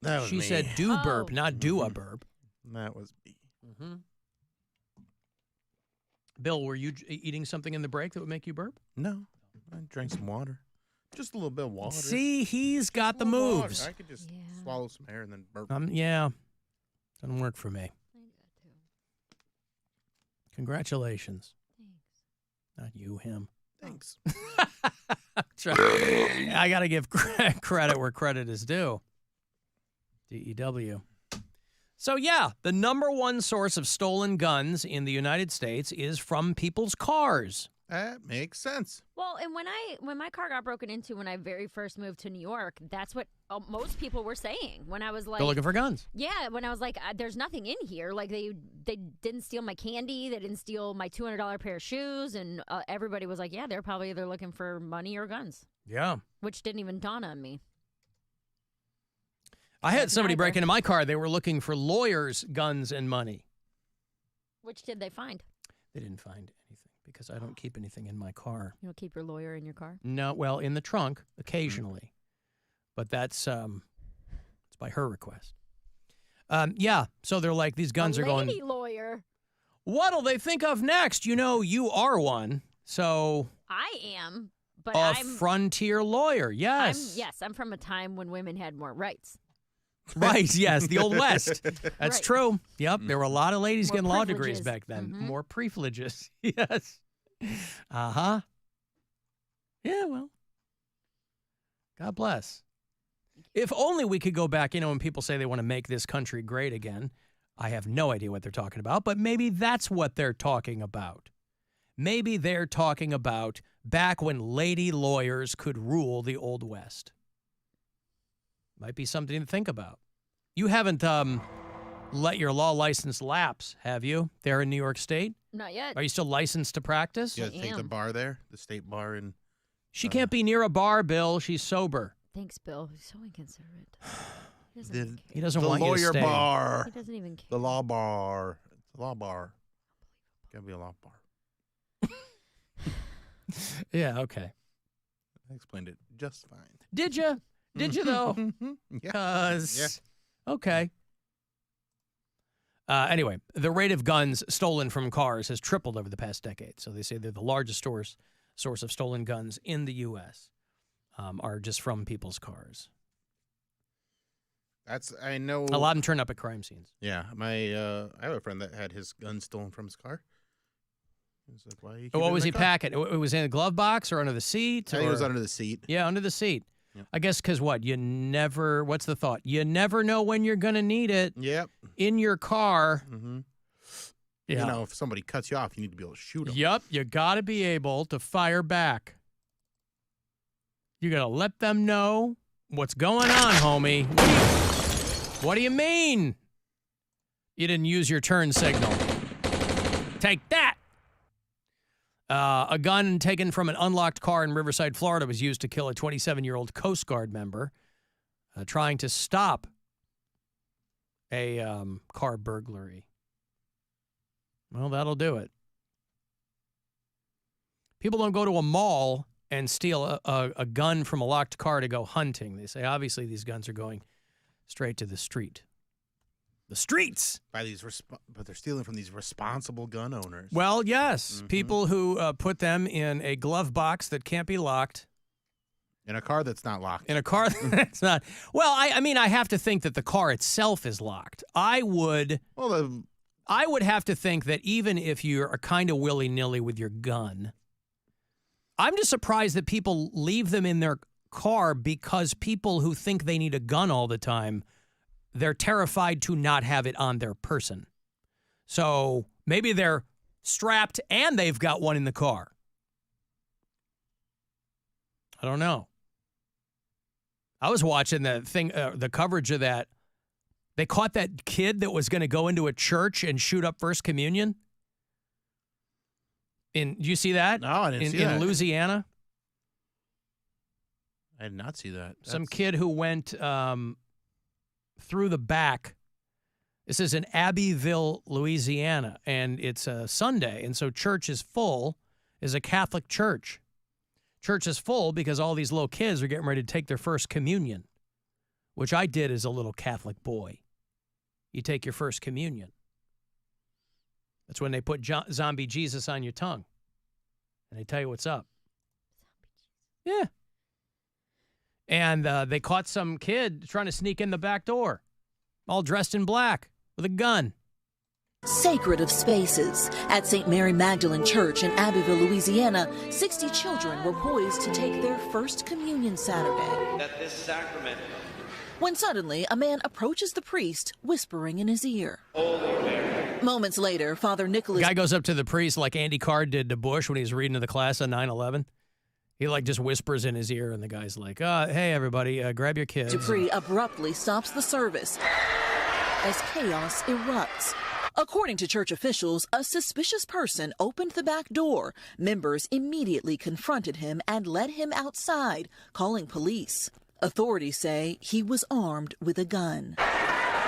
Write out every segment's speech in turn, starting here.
That was She me. said do burp, not do a burp. That was me. Mm-hmm. Bill, were you eating something in the break that would make you burp? No, I drank some water. Just a little bit of water. See, he's got the moves. I could just swallow some air and then burp. Yeah, doesn't work for me. Congratulations. Thanks. Not you, him. Thanks. I got to give credit where credit is due. DEW. So, yeah, the number one source of stolen guns in the United States is from people's cars. That makes sense. Well, and when my car got broken into when I very first moved to New York, that's what most people were saying. When I was like, they're looking for guns. Yeah, when I was like, there's nothing in here. Like they didn't steal my candy, they didn't steal my $200 pair of shoes, and everybody was like, yeah, they're probably either looking for money or guns. Yeah, which didn't even dawn on me. I had somebody break into my car. They were looking for lawyers, guns, and money. Which did they find? They didn't find anything because I don't keep anything in my car. You don't keep your lawyer in your car? No, well, in the trunk occasionally, but that's it's by her request. Yeah, so they're like, these guns are going. Lady lawyer. What'll they think of next? You know, you are one, so. I am, but a I'm frontier lawyer. Yes. I'm from a time when women had more rights. Right, yes, the Old West. That's Right. true. Yep, there were a lot of ladies More getting law degrees privileges. back then. Mhm. More privileges, yes. Uh-huh. Yeah, well, God bless. If only we could go back, when people say they want to make this country great again, I have no idea what they're talking about, but maybe that's what they're talking about. Maybe they're talking about back when lady lawyers could rule the Old West. Might be something to think about. You haven't let your law license lapse, have you, there in New York State? Not yet. Are you still licensed to practice? You take the bar there, the state bar. And She can't be near a bar, Bill. She's sober. Thanks, Bill. He's so inconsiderate. He doesn't, the, even care. He doesn't the want you to lawyer stay. bar. He doesn't even care. The law bar. It's a law bar. Gotta be a law bar. Yeah, okay. I explained it just fine. Did you? Did you, though? Yeah. 'Cause okay. Anyway, the rate of guns stolen from cars has tripled over the past decade. So they say they're the largest source of stolen guns in the U.S. Are just from people's cars. I know. A lot of them turn up at crime scenes. Yeah, I have a friend that had his gun stolen from his car. He was like, "Why are you keeping What it in was my he car?" packing? It was in a glove box or under the seat? I think it was or- under the seat. Yeah, under the seat. Yep. I guess because what? What's the thought? You never know when you're going to need it Yep. in your car. Mm-hmm. Yeah. You know, if somebody cuts you off, you need to be able to shoot them. Yep, you got to be able to fire back. You got to let them know what's going on, homie. What do you mean? You didn't use your turn signal. Take that. A gun taken from an unlocked car in Riverside, Florida was used to kill a 27-year-old Coast Guard member trying to stop a car burglary. Well, that'll do it. People don't go to a mall and steal a gun from a locked car to go hunting. They say, obviously, these guns are going straight to the street. The streets! But they're stealing from these responsible gun owners. Well, yes. Mm-hmm. People who put them in a glove box that can't be locked. In a car that's not locked. In a car that's not. Well, I mean, I have to think that the car itself is locked. I would have to think that even if you're kind of willy-nilly with your gun, I'm just surprised that people leave them in their car because people who think they need a gun all the time, they're terrified to not have it on their person. So maybe they're strapped and they've got one in the car. I don't know. I was watching the coverage of that. They caught that kid that was going to go into a church and shoot up First Communion. Do you see that? No, I didn't see that. In Louisiana? I did not see that. Some kid who went through the back. This is in Abbeville, Louisiana, and it's a Sunday, and so church is full. Is a Catholic church. Church is full because all these little kids are getting ready to take their first communion, which I did as a little Catholic boy. You take your first communion. That's when they put zombie Jesus on your tongue. And they tell you what's up. Yeah. And they caught some kid trying to sneak in the back door, all dressed in black with a gun. Sacred of Spaces. At St. Mary Magdalene Church in Abbeville, Louisiana, 60 children were poised to take their first communion Saturday. That this sacrament, When suddenly a man approaches the priest, whispering in his ear. Holy Mary. Moments later, Father Nicholas... The guy goes up to the priest like Andy Card did to Bush when he was reading to the class on 9/11. He like just whispers in his ear, and the guy's like, hey, everybody, grab your kids. Dupree abruptly stops the service as chaos erupts. According to church officials, a suspicious person opened the back door. Members immediately confronted him and led him outside, calling police. Authorities say he was armed with a gun.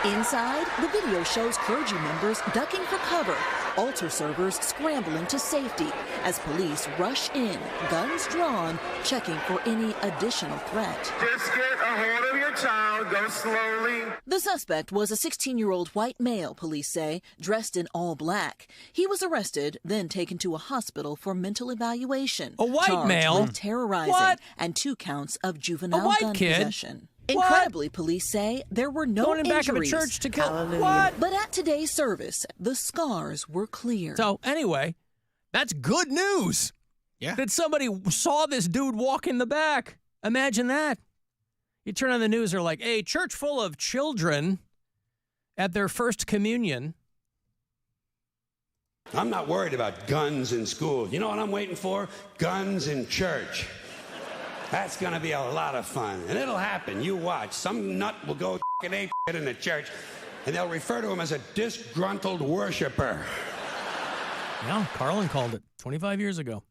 Inside, the video shows clergy members ducking for cover, altar servers scrambling to safety as police rush in, guns drawn, checking for any additional threat. Just get a hold of your child, go slowly. The suspect was a 16-year-old white male, police say, dressed in all black. He was arrested, then taken to a hospital for mental evaluation. A white charged male? with terrorizing What? and 2 counts of juvenile white gun kid? possession. What? Incredibly, police say there were no Going in back of a injuries. church to kill. What? But at today's service, the scars were clear. So anyway, that's good news. Yeah. That somebody saw this dude walk in the back. Imagine that. You turn on the news, they're like, a church full of children at their first communion. I'm not worried about guns in school. You know what I'm waiting for? Guns in church. That's going to be a lot of fun. And it'll happen. You watch. Some nut will go f***ing ape in the church, and they'll refer to him as a disgruntled worshiper. Yeah, Carlin called it 25 years ago.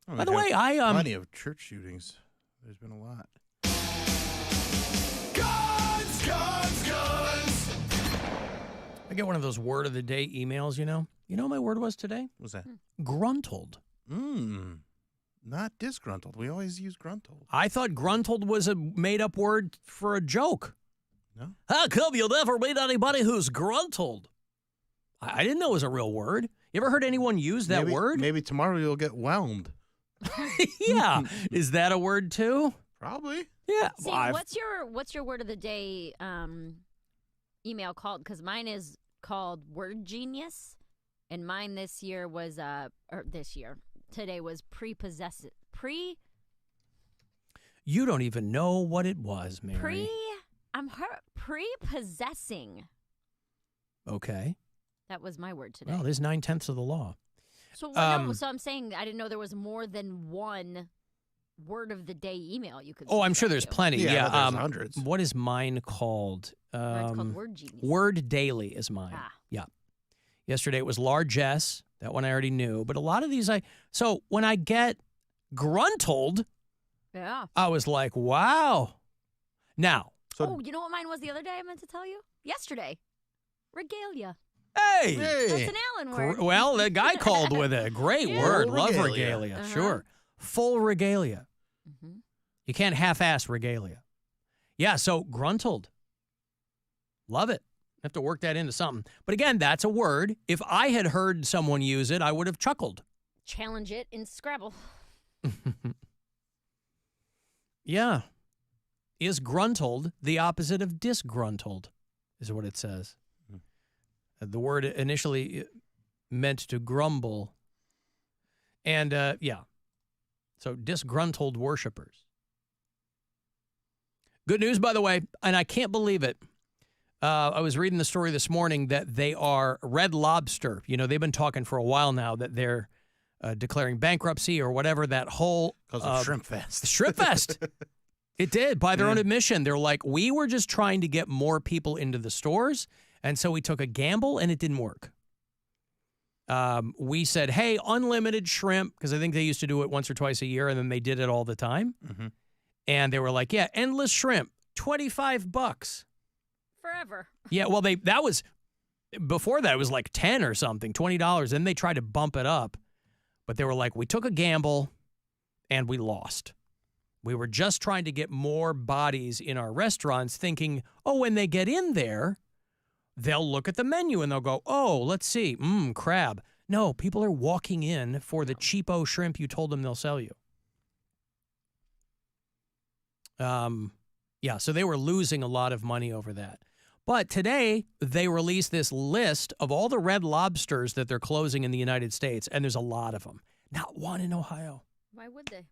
Oh, By the we way, have plenty of church shootings. There's been a lot. Guns, guns, guns. I get one of those word of the day emails, you know. You know what my word was today? What's that? Gruntled. Not disgruntled. We always use gruntled. I thought gruntled was a made-up word for a joke. No? How come you'll never meet anybody who's gruntled? I didn't know it was a real word. You ever heard anyone use that word? Maybe tomorrow you'll get whelmed. Yeah. Is that a word too? Probably. Yeah. See, what's your word of the day email called? Because mine is called Word Genius, and mine today was prepossessive. You don't even know what it was, Mary. Prepossessing. Okay. That was my word today. Well, there's 9/10 of the law. So I'm saying I didn't know there was more than one word of the day email you could. Oh, I'm sure there's subscribe to. plenty. Yeah, there's hundreds. What is mine called? Mine's called Word Genius. Word Daily is mine. Ah. Yeah. Yesterday it was largesse. That one I already knew. But a lot of these so when I get gruntled, Yeah. I was like, wow. Now. Oh, you know what mine was the other day I meant to tell you? Yesterday. Regalia. Hey. That's an Alan word. Well, the guy called with a great Yeah. word. Full Love regalia. regalia. Uh-huh. Sure. Full regalia. Mm-hmm. You can't half-ass regalia. Yeah, so gruntled. Love it. Have to work that into something. But again, that's a word. If I had heard someone use it, I would have chuckled. Challenge it in Scrabble. Yeah. Is gruntled the opposite of disgruntled, is what it says. The word initially meant to grumble. And, yeah. So disgruntled worshipers. Good news, by the way, and I can't believe it. I was reading the story this morning that they are Red Lobster. You know, they've been talking for a while now that they're declaring bankruptcy or whatever, that whole... Because of Shrimp Fest. Shrimp Fest. It did, by their own admission. They're like, we were just trying to get more people into the stores, and so we took a gamble, and it didn't work. We said, hey, unlimited shrimp, because I think they used to do it once or twice a year, and then they did it all the time. Mm-hmm. And they were like, yeah, endless shrimp, $25. Forever. Yeah, well, that was, before that, it was like 10 or something, $20. Then they tried to bump it up. But they were like, we took a gamble, and we lost. We were just trying to get more bodies in our restaurants thinking, oh, when they get in there, they'll look at the menu and they'll go, oh, let's see, crab. No, people are walking in for the cheapo shrimp you told them they'll sell you. Yeah, so they were losing a lot of money over that. But today, they released this list of all the Red Lobsters that they're closing in the United States, and there's a lot of them. Not one in Ohio. Why would they?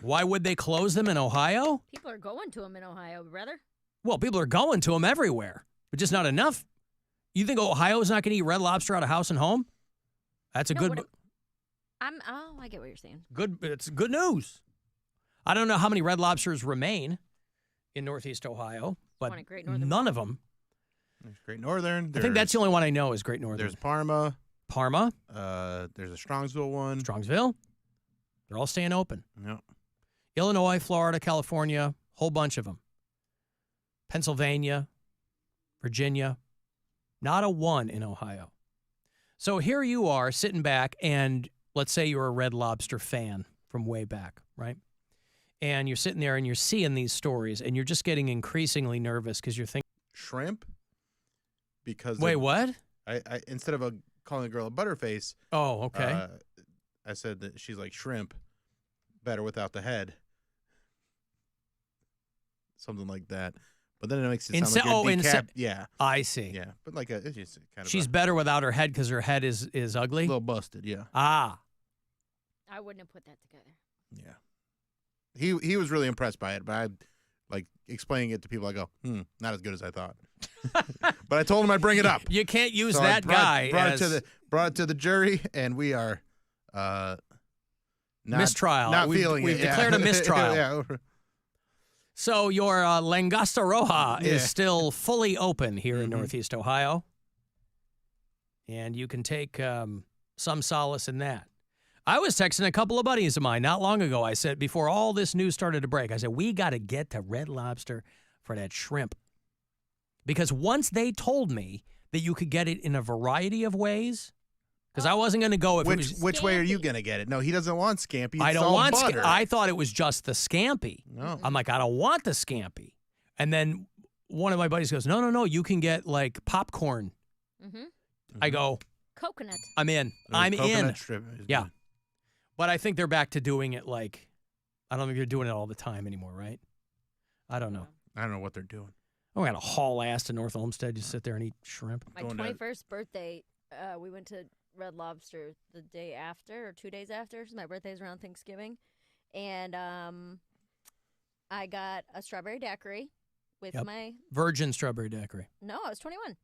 Why would they close them in Ohio? People are going to them in Ohio, brother. Well, people are going to them everywhere, but just not enough. You think Ohio's not going to eat Red Lobster out of house and home? That's a good. I get what you're saying. Good. It's good news. I don't know how many Red Lobsters remain in Northeast Ohio, but none of them. There's Great Northern. I think that's the only one I know is Great Northern. There's Parma. Parma. There's a Strongsville one. Strongsville. They're all staying open. Yep. Illinois, Florida, California, whole bunch of them. Pennsylvania, Virginia, not a one in Ohio. So here you are sitting back, and let's say you're a Red Lobster fan from way back, right? And you're sitting there and you're seeing these stories, and you're just getting increasingly nervous because you're thinking shrimp. Because wait, what? I instead of calling a girl a butterface. Oh, okay. I said that she's like shrimp, better without the head. Something like that. But then it makes it sound like yeah. I see. Yeah, but like it's just kind of. She's better without her head because her head is ugly. A little busted, yeah. Ah. I wouldn't have put that together. Yeah. He was really impressed by it, but I like explaining it to people. I go, not as good as I thought. But I told him I'd bring it up. You can't use so that guy. Brought it to the jury, and we are mistrial. Not feeling we've it. declared a mistrial. Yeah. So your Langosta Roja is still fully open here in Northeast Ohio, and you can take some solace in that. I was texting a couple of buddies of mine not long ago. I said, before all this news started to break, I said, we got to get to Red Lobster for that shrimp. Because once they told me that you could get it in a variety of ways, because I wasn't going to go if it was... Which way are you going to get it? No, he doesn't want scampi. It's I don't all want butter. I thought it was just the scampi. No. I'm like, I don't want the scampi. And then one of my buddies goes, no, you can get like popcorn. Mm-hmm. I go... Coconut. I'm in. I'm in. Strip is yeah. good. But I think they're back to doing it like... I don't think they're doing it all the time anymore, right? I don't know. I don't know what they're doing. Oh, we got to haul ass to North Olmsted. Just sit there and eat shrimp. My 21st birthday, we went to Red Lobster the day after or 2 days after. So my birthday's around Thanksgiving. And I got a strawberry daiquiri with my... Virgin strawberry daiquiri. No, I was 21.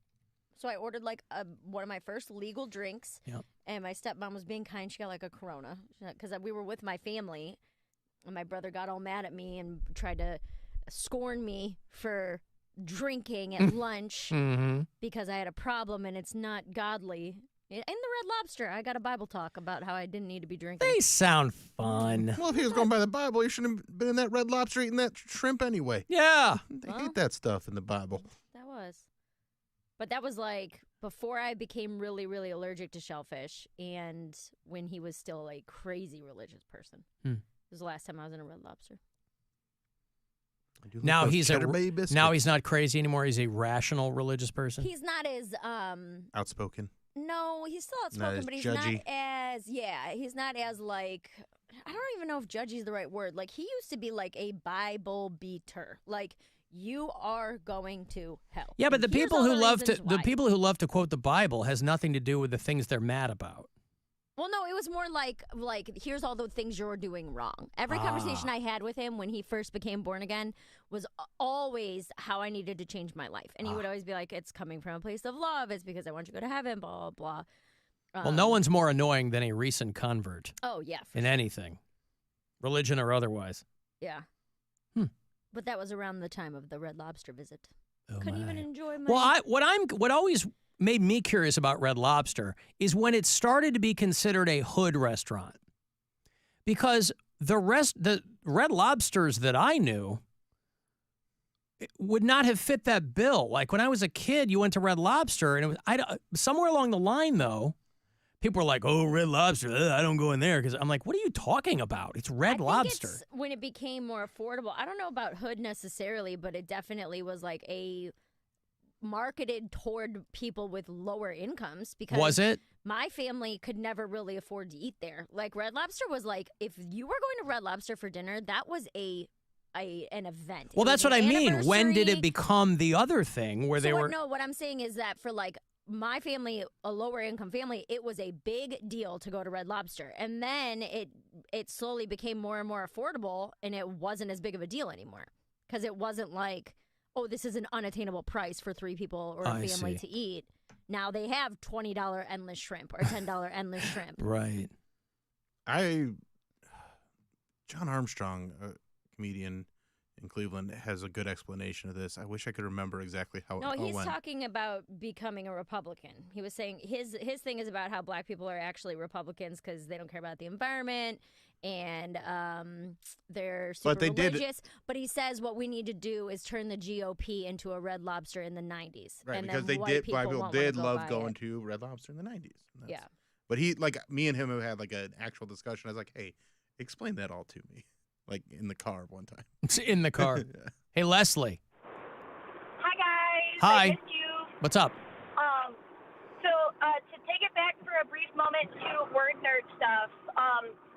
So I ordered like one of my first legal drinks. Yep. And my stepmom was being kind. She got like a Corona. Because we were with my family. And my brother got all mad at me and tried to scorn me for... drinking at lunch because I had a problem and it's not godly. In the Red Lobster, I got a Bible talk about how I didn't need to be drinking. They sound fun. Well, if he was going by the Bible, he shouldn't have been in that Red Lobster eating that shrimp anyway. Yeah. They hate that stuff in the Bible. That was. But that was like before I became really, really allergic to shellfish and when he was still a crazy religious person. It was the last time I was in a Red Lobster. Now he's not crazy anymore. He's a rational religious person. He's not as outspoken. No, he's still outspoken, but he's judgy. he's not as like, I don't even know if judgy is the right word. Like he used to be like a Bible beater. Like you are going to hell. Yeah, but the people who love to quote the Bible has nothing to do with the things they're mad about. Well, no, it was more like here's all the things you're doing wrong. Every conversation I had with him when he first became born again was always how I needed to change my life. And he would always be like, it's coming from a place of love. It's because I want you to go to heaven, blah, blah, blah. Well, no one's more annoying than a recent convert. Oh, yeah. In anything, religion or otherwise. Yeah. But that was around the time of the Red Lobster visit. Oh, Couldn't even enjoy my... Well, what always made me curious about Red Lobster is when it started to be considered a hood restaurant. Because the Red Lobsters that I knew would not have fit that bill. Like when I was a kid, you went to Red Lobster and it was somewhere along the line though, People are like, "Oh, Red Lobster, I don't go in there," because I'm like, "What are you talking about? It's Red Lobster." It's when it became more affordable. I don't know about hood necessarily, but it definitely was like a marketed toward people with lower incomes. Because Was it? My family could never really afford to eat there. Like Red Lobster was like, if you were going to Red Lobster for dinner, that was an event. Well, that's what I mean. When did it become the other thing where they were? No, what I'm saying is that for like my family, a lower income family, it was a big deal to go to Red Lobster. And then it slowly became more and more affordable, and it wasn't as big of a deal anymore. Because it wasn't like, oh, this is an unattainable price for 3 people or a family to eat. Now they have $20 endless shrimp or $10 endless shrimp. Right. John Armstrong, a comedian in Cleveland, has a good explanation of this. I wish I could remember exactly how it went. No, he's talking about becoming a Republican. He was saying his thing is about how black people are actually Republicans because they don't care about the environment and they're super religious. But he says what we need to do is turn the GOP into a Red Lobster in the 90s. Right, and because black people did love going to Red Lobster in the 90s. Yeah. But me and him have had like an actual discussion. I was like, hey, explain that all to me. Like in the car one time. In the car. Yeah. Hey, Leslie. Hi, guys. Hi. I missed you. What's up? So to take it back for a brief moment to word nerd stuff,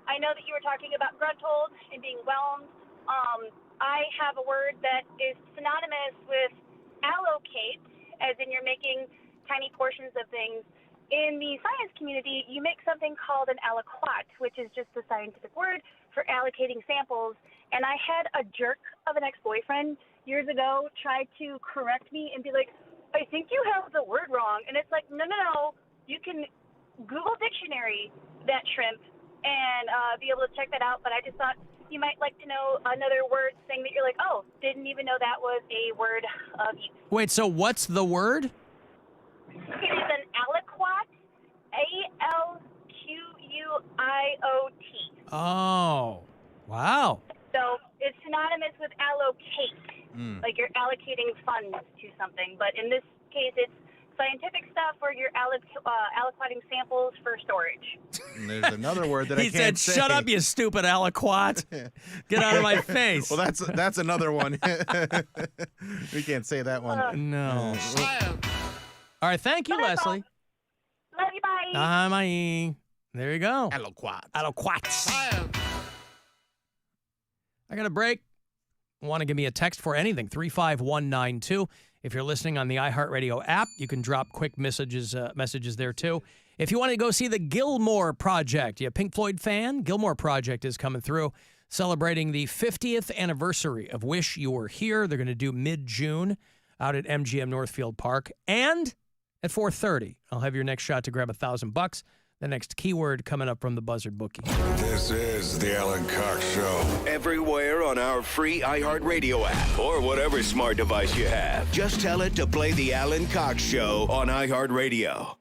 I know that you were talking about gruntled and being whelmed. I have a word that is synonymous with allocate, as in you're making tiny portions of things. In the science community, you make something called an aliquot, which is just the scientific word for allocating samples. And I had a jerk of an ex-boyfriend years ago try to correct me and be like, I think you have the word wrong. And it's like, no. You can Google dictionary that shrimp and be able to check that out. But I just thought you might like to know another word thing that you're like, oh, didn't even know that was a word of use. Wait, so what's the word? It is an aliquot, ALQUIOT. Oh, wow. So it's synonymous with allocate, like you're allocating funds to something. But in this case, it's scientific stuff where you're aliquoting samples for storage. And there's another word that He I can't said, say. shut up, you stupid aliquot. Get out of my face. Well, that's another one. We can't say that one. No. All right, thank you, Leslie. Love you, bye. Bye. There you go. Aliquot. Aliquots. I got a break. Want to give me a text for anything, 35192. If you're listening on the iHeartRadio app, you can drop quick messages there, too. If you want to go see the Gilmore Project, you a Pink Floyd fan? Gilmore Project is coming through, celebrating the 50th anniversary of Wish You Were Here. They're going to do mid-June out at MGM Northfield Park. And at 4:30, I'll have your next shot to grab $1,000. The next keyword coming up from the Buzzard Bookie. This is the Alan Cox Show. Everywhere on our free iHeartRadio app or whatever smart device you have. Just tell it to play the Alan Cox Show on iHeartRadio.